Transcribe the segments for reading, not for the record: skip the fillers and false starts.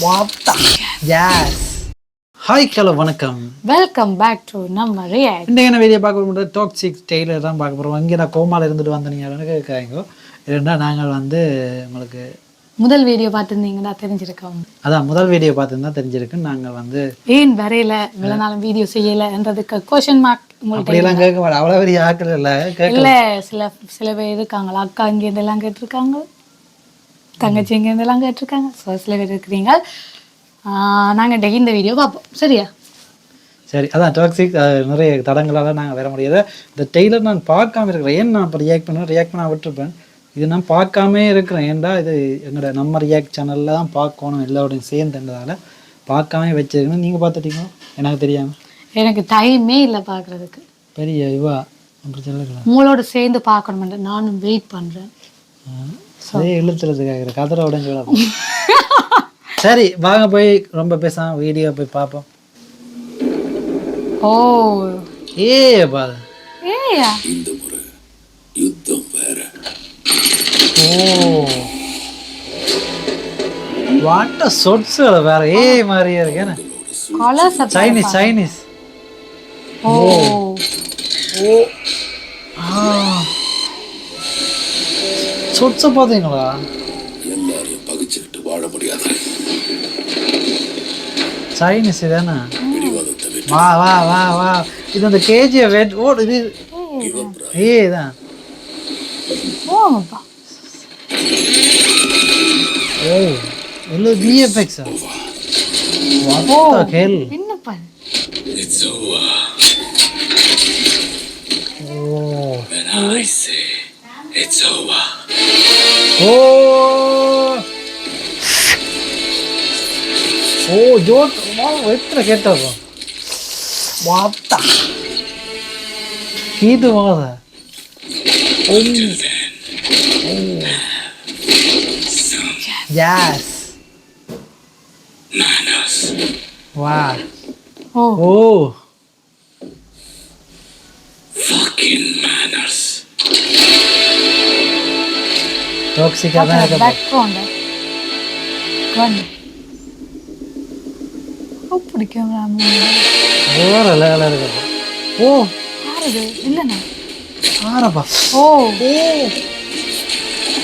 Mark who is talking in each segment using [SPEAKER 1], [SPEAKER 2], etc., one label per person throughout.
[SPEAKER 1] வாப்டா yes hi hello வணக்கம்
[SPEAKER 2] welcome back to நம்ம react.
[SPEAKER 1] இன்றைக்கு என்ன வீடியோ பார்க்க போகிறது டாக்ஸிக் டெய்லர் தான் பார்க்க போகிறோம். இங்கே நான் கோமாவில் இருந்துட்டு வந்தீங்க கேட்காங்க. இல்லைன்னா நாங்கள் உங்களுக்கு
[SPEAKER 2] முதல் வீடியோ பார்த்துருந்தீங்கன்னா தெரிஞ்சிருக்கோம்.
[SPEAKER 1] அதான் முதல் வீடியோ பார்த்துருந்தா தெரிஞ்சிருக்கு. நாங்கள்
[SPEAKER 2] ஏன் வரையில இவ்வளோ நாளும் வீடியோ செய்யலைன்றதுக்கு கொஷின் மார்க்
[SPEAKER 1] அப்படியெல்லாம் கேட்க மாட்டேன். அவ்வளோ பெரிய ஆக்கள் இல்லை
[SPEAKER 2] இல்லை சில பேர் இருக்காங்களா, அக்கா இங்கேருந்தெல்லாம் கேட்டிருக்காங்க, தங்கச்சி இங்கேருந்தெல்லாம் கேட்டிருக்காங்க. ஸோ சில பேர் இருக்கிறீங்க. நாங்கள் டெய்லி இந்த வீடியோ பார்ப்போம். சரியா?
[SPEAKER 1] சரி, அதான் டாக்ஸிக் நிறைய தடங்களால் நாங்கள் வர முடியாது. இந்த டெய்லர் நான் பார்க்காம இருக்கிறேன். ஏன் நான் இப்போ ரியாக்ட் பண்ண விட்டுருப்பேன். இது நான் பார்க்காமே இருக்கிறேன். ஏன்டா இது எங்களோட நம்ம ரியாக்ட் சேனலில் தான் பார்க்கணும் எல்லோரையும் சேர்ந்துன்றதால பார்க்காம வச்சிருக்கணும். நீங்கள் பார்த்துட்டீங்களோ எனக்கு தெரியாமல்.
[SPEAKER 2] எனக்கு டைமே இல்லை பார்க்குறதுக்கு.
[SPEAKER 1] பெரிய இவா அப்படி சொல்லலாம்.
[SPEAKER 2] உங்களோட சேர்ந்து பார்க்கணுமென்று நானும் வெயிட் பண்ணுறேன்.
[SPEAKER 1] அதே இழுத்துறதுக்காக கதரை உடஞ்சி விட. சரி வாங்க போய் ரொம்ப பேசாம வீடியோ போய் பார்ப்போம்.
[SPEAKER 2] ஓ
[SPEAKER 1] பாரு
[SPEAKER 2] ஏயா
[SPEAKER 3] இந்த முறை யுத்தம் வேற.
[SPEAKER 1] வாட்ட சொட்ஸ் வேற மாதிரியே இருக்கேன். சைனீஸ்
[SPEAKER 2] ஓ
[SPEAKER 1] சொட்ஸை பார்த்தீங்களா?
[SPEAKER 3] எல்லாரையும் பகிச்சுக்கிட்டு வாழ முடியாது.
[SPEAKER 1] சைனீஸ் தானே.
[SPEAKER 3] பிடிவாதத்தை விட்டு
[SPEAKER 1] வா வா வா வா இது அந்த கேஜியை வெயிட் ஓடுது. தான்
[SPEAKER 2] போங்கப்பா.
[SPEAKER 1] ஓ இல்லை விஎஃப்எக்ஸா? கேள்
[SPEAKER 2] என்னப்பா
[SPEAKER 3] It's over. When I say it's over.
[SPEAKER 1] Zord எத்தனை கேட்டப்போ வாப்டா இது வாத.
[SPEAKER 3] Until then. Some
[SPEAKER 1] Yes.
[SPEAKER 3] manners.
[SPEAKER 1] Wow.
[SPEAKER 2] ஓ
[SPEAKER 3] Fucking manners.
[SPEAKER 1] டாக்ஸிக்காக தான் இருக்க.
[SPEAKER 2] பேக்ரவுண்ட் கன் பிடிக்கும்.
[SPEAKER 1] வேற லெவலில் இருக்கப்போ. ஓ
[SPEAKER 2] ஆறுது இல்லைண்ணா.
[SPEAKER 1] ஆரப்பா.
[SPEAKER 2] ஓ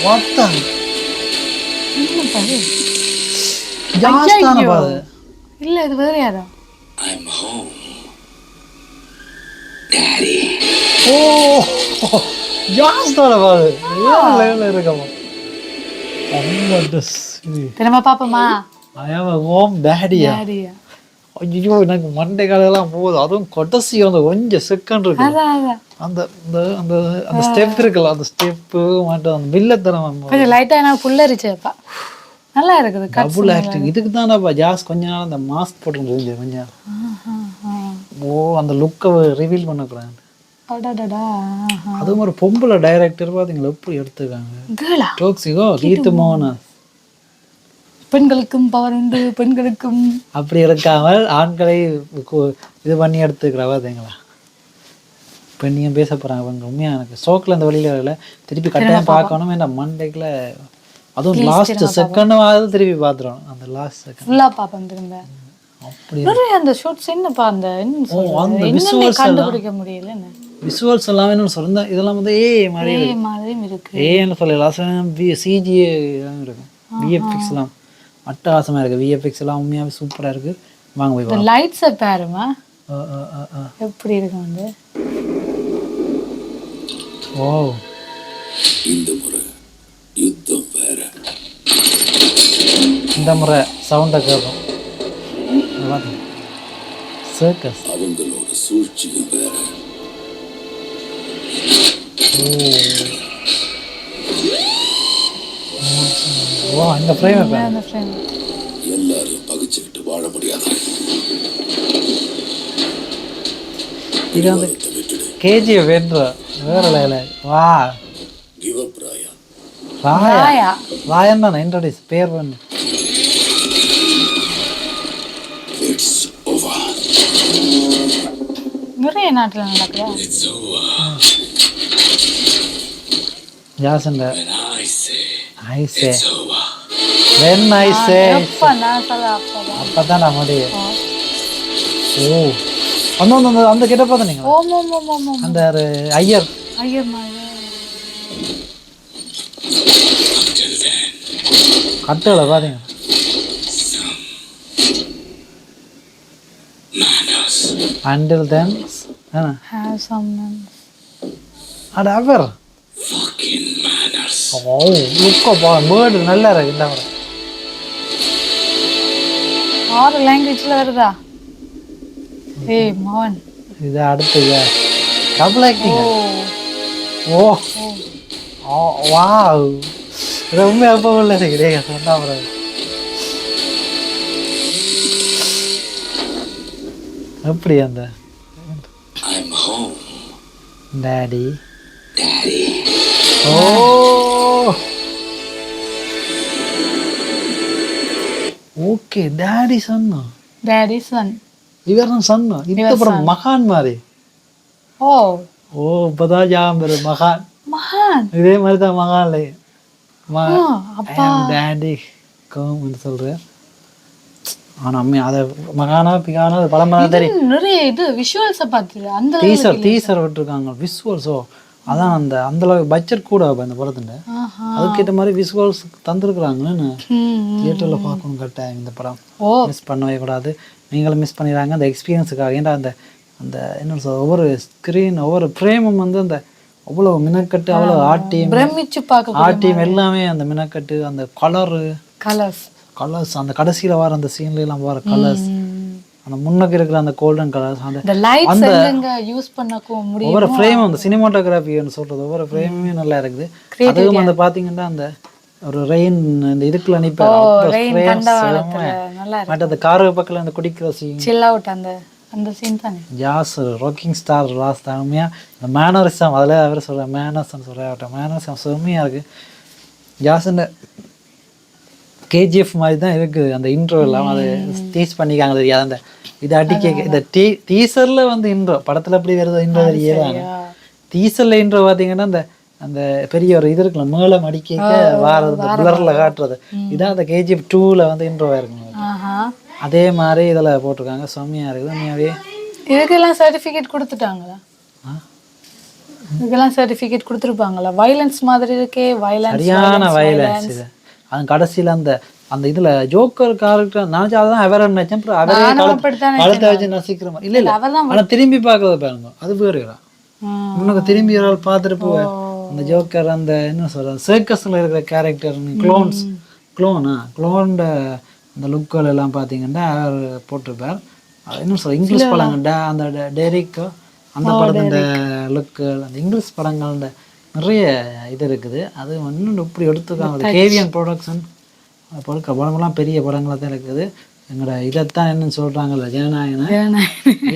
[SPEAKER 1] வாத்தா
[SPEAKER 2] என்னப்பா இது?
[SPEAKER 1] ஜாஸ்தானப்பா அது.
[SPEAKER 2] இல்லை இது வேற யாரோ.
[SPEAKER 3] I'm home. Daddy.
[SPEAKER 1] ஓ ஜாஸ்தானப்பா அது. வேற லெவலில் இருக்கப்போ.
[SPEAKER 2] திரும்ப பாப்போமா?
[SPEAKER 1] I am a home daddy-யா?
[SPEAKER 2] யாரியா?
[SPEAKER 1] ஐயோ எனக்கு மண்டை காலெல்லாம் போகுது. அதுவும் கடைசி அந்த கொஞ்சம் செகண்ட் இருக்கு.
[SPEAKER 2] அதான்
[SPEAKER 1] அந்த அந்த அந்த ஸ்டெப் இருக்குல்ல, அந்த ஸ்டெப்பு மட்டும் அந்த வில்லத்தனம்
[SPEAKER 2] கொஞ்சம் லைட்டா எனக்கு புல்லரிச்சப்பா. நல்லா இருக்குது.
[SPEAKER 1] Double acting. இதுக்கு தானப்பா ஜாஸ் கொஞ்ச நாள் அந்த மாஸ்க் போட்டு கொஞ்சம் அந்த லுக்கை ரிவீல் பண்ணக்கூடாது. அதுவும் ஒரு பொம்பளை டைரக்டர் பார்த்தீங்களா எப்படி எடுத்துருக்காங்க. டோக்ஸிகோ கீத்து மோகன்.
[SPEAKER 2] பெண்களுக்கும் பவர் உண்டு, பெண்களுக்கும்
[SPEAKER 1] அப்படி இருக்காமல் ஆண்களை இது பண்ணி எடுத்துக்கிறவா பார்த்தீங்களா. பெண்ணியும் பேச போகிறாங்க. அவங்க உண்மையாக எனக்கு ஸ்டோக்கில் அந்த வழியில் வரல. திருப்பி கட்டாயம் பார்க்கணும். என்ன மண்டைக்குள்ள அதுவும் லாஸ்ட் செகண்டாவது திருப்பி பார்த்துருவோம். அந்த லாஸ்ட் செகண்ட்
[SPEAKER 2] ஃபுல்லா பாப்பேன் திரும்ப.
[SPEAKER 1] அப்படி
[SPEAKER 2] அந்த ஷூட்ஸ் என்னப்பா அந்த
[SPEAKER 1] அந்த
[SPEAKER 2] விஷுவல்ஸ் கண்டுபிடிக்க முடியல. என்ன
[SPEAKER 1] விஷுவல்ஸ் எல்லாமே என்ன சொல்லுங்க. இதெல்லாம் மாதிரி
[SPEAKER 2] மாதிரியும் இருக்கு.
[SPEAKER 1] ஏன்னு சொல்லலாம். சிஜிஏ இருக்கும். விஎஃப்எக்ஸ்லாம் அட்டகாசமாக இருக்குது. விஎஃப்எக்ஸ் எல்லாம் உண்மையாகவே சூப்பராக இருக்குது. வாங்க போய்
[SPEAKER 2] இந்த லைட்ஸை பாருமா எப்படி இருக்கு வந்து.
[SPEAKER 1] ஓ
[SPEAKER 3] இந்த முறை யுத்தம் வேற.
[SPEAKER 1] இந்த முறை சவுண்டை கேட்கும். சர்க்கஸ்.
[SPEAKER 3] அவங்களோட சூழ்ச்சியும் வேற.
[SPEAKER 1] ஓ இந்த ஃப்ரேம்
[SPEAKER 2] அந்த ஃப்ரேம்
[SPEAKER 3] எல்லாரையும் பகிச்சுக்கிட்டு வாழ முடியாது.
[SPEAKER 1] இது வந்து கேஜியை வென்ற வேற லைல. வா
[SPEAKER 3] Give up, Raya.
[SPEAKER 1] ராயா ராயன் தானே இன்ட்ரோடியூஸ் பேர் பண்ணு.
[SPEAKER 3] It's over.
[SPEAKER 2] நிறைய நாட்டில் நடக்குதா?
[SPEAKER 3] It's over.
[SPEAKER 1] Jason
[SPEAKER 3] When I say
[SPEAKER 1] I say
[SPEAKER 3] it's over.
[SPEAKER 1] When I say
[SPEAKER 2] எப்ப நான் சொல்ல அப்பதான்.
[SPEAKER 1] அப்பதான் நான் முடியும். ஓ அந்த கிட்ட பார்த்தா நீங்க
[SPEAKER 2] ஓம் ஓம் ஓம் ஓம் ஓம்.
[SPEAKER 1] அந்த ஒரு ஐயர்
[SPEAKER 2] ஐயர் மாதிரி.
[SPEAKER 1] கட்டுகளை பாத்தீங்க. Until then
[SPEAKER 2] Have some manners.
[SPEAKER 1] அட அவர் ஓ லுக்கோ பேர்டு நல்லா இருக்கு. இந்த ஒரு
[SPEAKER 2] 6 லாங்குவேஜ்ல வருதா? ஏய் மோகன்.
[SPEAKER 1] இது அடுத்து டபுள் ஆக்டிங். ஓ ஓ வாவ் ரொம்ப அப்போ உள்ள கிடையாது சொன்னா bro. எப்படி அந்த
[SPEAKER 3] I'm home.
[SPEAKER 1] Daddy
[SPEAKER 3] Daddy.
[SPEAKER 1] Oh okay daddy சொன்னா
[SPEAKER 2] Daddy son.
[SPEAKER 1] இவர் தான் சொன்னா இப்போ அப்புறம் மகான் மாதிரி.
[SPEAKER 2] ஓ
[SPEAKER 1] ஓ இப்போதான் ஜாம்பர் மகான்.
[SPEAKER 2] மகான்.
[SPEAKER 1] இதே மாதிரி தான் மகான்ல
[SPEAKER 2] அப்பா
[SPEAKER 1] டாடி கோம்னு சொல்றேன். ஆனா அம்மே அதை மகானா பிகானா அது படம் மாதிரி தெரியும்.
[SPEAKER 2] நிறைய இது விஷுவல்ஸை பார்த்து அந்த
[SPEAKER 1] டீசர் விட்டுருக்காங்க விஷுவல்ஸோ அதான் அந்த அளவுக்கு பட்ஜெட் கூட அந்த படத்துல அதுக்கேற்ற மாதிரி விஷுவல்ஸ் தந்துருக்குறாங்கன்னு தியேட்டரில் பார்க்கணும் கரெக்டாக இந்த படம் மிஸ் பண்ணவே கூடாது. நீங்களும் மிஸ் பண்ணிடுறாங்க அந்த எக்ஸ்பீரியன்ஸுக்காக. ஏன்னா அந்த அந்த என்ன சொல்ற ஒவ்வொரு ஸ்க்ரீன் ஒவ்வொரு ஃப்ரேமும் வந்து அந்த அவ்வளோ மினக்கட்டு அவ்வளோ
[SPEAKER 2] பிரமிச்சு பார்க்க
[SPEAKER 1] ஆட்டியம் எல்லாமே அந்த மினக்கட்டு அந்த கலர்ஸ் அந்த கடைசியில் வர அந்த சீன்ல எல்லாம் வர கலர்ஸ் அந்த முன்னுக்கு இருக்கிற அந்த கோல்டன் கலர்ஸ் அந்த
[SPEAKER 2] யூஸ் பண்ண முடியும்.
[SPEAKER 1] ஒவ்வொரு ஃப்ரேமும் அந்த சினிமாட்டோகிராஃபின்னு சொல்றது ஒவ்வொரு ஃப்ரேமுமே நல்லா இருக்குது. அதுவும் வந்து பாத்தீங்கன்னா அந்த ஒரு ரெயின் இந்த இதுக்குள்ள நிப்பாரு அந்த காரு பக்கத்துல அந்த குடிக்கிற சீன்
[SPEAKER 2] சில் அவுட் அந்த சீன் தானே
[SPEAKER 1] ஜாஸ் ராக்கிங் ஸ்டார் லாஸ்ட் தாமியா இந்த மேனரிசம் அதில் அவர் சொல்ற மேனர்ஸ்ன்னு சொல்ற மேனரிசம் செம்மையா இருக்கு. ஜாஸ்ன்னு கேஜிஎஃப் மாதிரி தான் இருக்குது அந்த இன்ட்ரோ எல்லாம் அது டீச் பண்ணிக்காங்க தெரியாது. அந்த இது அடிக்க இந்த டீசர்ல வந்து இன்ட்ரோ படத்துல எப்படி வருது இன்ட்ரோ தெரியாது. டீசர்ல இன்ட்ரோ பார்த்தீங்கன்னா அந்த அந்த பெரிய ஒரு இது இருக்குல்ல மேளம் அடிக்க வாரது பிளர்ல காட்டுறது இதான் அந்த கேஜிஎஃப் 2ல வந்து இன்ட்ரோவா இருக்குங்க. அதே மாதிரி இதில் போட்டிருக்காங்க செம்மையா இருக்குது. உண்மையாவே
[SPEAKER 2] இதுக்கெல்லாம் சர்டிஃபிகேட் கொடுத்துட்டாங்களா? இதுக்கெல்லாம் சர்டிஃபிகேட் கொடுத்துருப்பாங்களா? வயலன்ஸ் மாதிரி இருக்கே
[SPEAKER 1] சரியான வயலன்ஸ் இது. அது கடைசியில் அந்த அந்த இதுல ஜோக்கர் கேரக்டர் நினைச்சா அதான் அவரை நினைச்சேன். அப்புறம் அவரே கழுத்தை வச்சு நசிக்கிற மாதிரி இல்லை இல்லை ஆனால் திரும்பி பார்க்கறத பாருங்க அது வேறுடா. உனக்கு திரும்பி ஒரு ஆள் பார்த்துட்டு போவேன் அந்த ஜோக்கர் அந்த என்ன சொல்ற சர்க்கஸ்ல இருக்கிற கேரக்டர் க்ளோனோட அந்த லுக்குகள் எல்லாம் பார்த்தீங்கன்னா அவர் போட்டிருப்பார். என்ன சொல்ற இங்கிலீஷ் படங்கள்டா அந்த டெரிக்கோ அந்த படத்தோட லுக்கு அந்த இங்கிலீஷ் படங்கள்ட நிறைய இது இருக்குது. அது இன்னும் இப்படி எடுத்துக்காங்க கேவிஎன் ப்ரொடக்ஷன் பொருட்கள் படமெல்லாம் பெரிய படங்களாக தான் இருக்குது. எங்களோட இதைத்தான் என்னன்னு சொல்கிறாங்கல்ல ஜனநாயகன்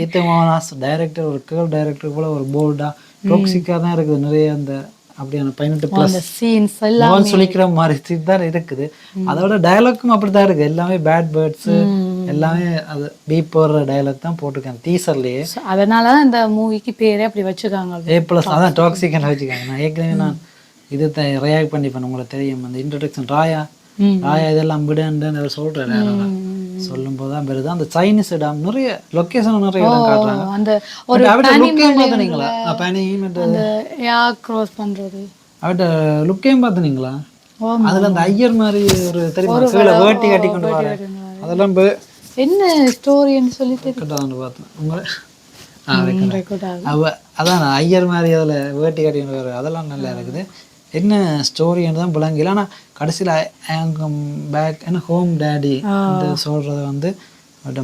[SPEAKER 1] ஈத்து மோகனாஸ் டைரக்டர் ஒரு கேர்ள் டைரக்டர் போல ஒரு போல்டாக டாக்ஸிக்காக தான் இருக்குது. நிறைய அந்த அப்படியான 18+ சொல்லிக்கிற மாதிரி தான் இருக்குது. அதோட டயலாக்கும் அப்படி தான் இருக்குது. எல்லாமே பேட் பேர்ட்ஸு எல்லாமே அது பீப் போடுற டயலாக் தான் போட்டிருக்காங்க டீசர்லேயே.
[SPEAKER 2] அதனால தான் இந்த மூவிக்கு பேரே அப்படி வச்சுருக்காங்க
[SPEAKER 1] A+ அதான் டாக்ஸிக்கன் வச்சுக்காங்க. நான் ஏற்கனவே நான் இது ரியாக்ட் பண்ணிப்பேன் உங்களுக்கு தெரியும் அந்த இன்ட்ரடக்ஷன் ராயா இதெல்லாம் விடுன்னு சொல்கிறேன். சொல்லும் போது தான் பெருது அந்த சைனீஸ் இடம் நிறைய லொக்கேஷன் நிறைய இடம் காட்டுறாங்க.
[SPEAKER 2] அந்த ஒரு
[SPEAKER 1] பார்த்தீங்களா அவட்ட லுக்கையும் பார்த்தீங்களா அதில் அந்த ஐயர் மாதிரி ஒரு தெரியுமா வேட்டி கட்டி கொண்டு வர அதெல்லாம்
[SPEAKER 2] என்ன ஸ்டோரின்னு சொல்லி
[SPEAKER 1] பார்த்தேன் உங்களை அதான் ஐயர் மாதிரி அதில் வேட்டி கட்டி கொண்டு வர அதெல்லாம் நல்லா இருக்குது. என்ன ஸ்டோரின்னு தான் விளங்கல. ஆனால் கடைசியில் பேக் என்ன ஹோம் டேடி சொல்றது வந்து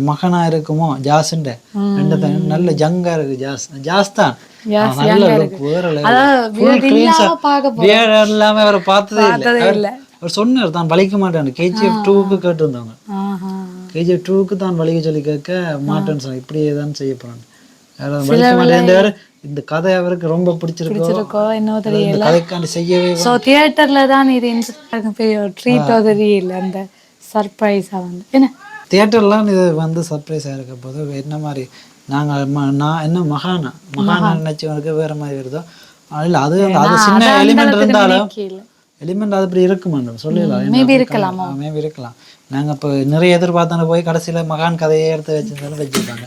[SPEAKER 1] மகனா இருக்குமோ ஜாஸ்ண்ட நல்ல ஜங்கா இருக்கு. ஜாஸ் தான் நல்ல லுக் வேற எல்லாமே அவரை பார்த்ததே இல்லை. அவர் சொன்னார் தான் வலிக்க மாட்டேன். KGF 2க்கு கேட்டிருந்தாங்க. KGF 2க்கு தான் வலிக்க சொல்லி கேட்க மாட்டேன்னு சொன்னேன். இப்படியே தான் செய்ய போறாங்க வலிக்க மாட்டேன். இந்த கதை அவருக்கு ரொம்ப பிடிச்சிருக்கோ என்ன தெரியல. கதைக்காண்டி செய்யவே
[SPEAKER 2] தியேட்டர்ல தான் இது ட்ரீட்டோ தெரியல அந்த சர்ப்ரைஸா வந்து என்ன
[SPEAKER 1] தியேட்டர்லாம் இது வந்து சர்ப்ரைஸாக இருக்க போது என்ன மாதிரி நாங்கள் நான் என்ன மகானா நினைச்சவனுக்கு வேற மாதிரி வருதோ இல்லை அது அது சின்ன எலிமெண்ட் இருந்தாலும் எலிமெண்ட் அது இப்படி இருக்குமாண்டோம் சொல்லலாம்
[SPEAKER 2] மேபி இருக்கலாமோ
[SPEAKER 1] மேபி இருக்கலாம் நாங்கள் இப்போ நிறைய எதிர்பார்த்தான போய் கடைசியில் மகான் கதையை எடுத்து வச்சிருந்தாலும் வச்சுருக்காங்க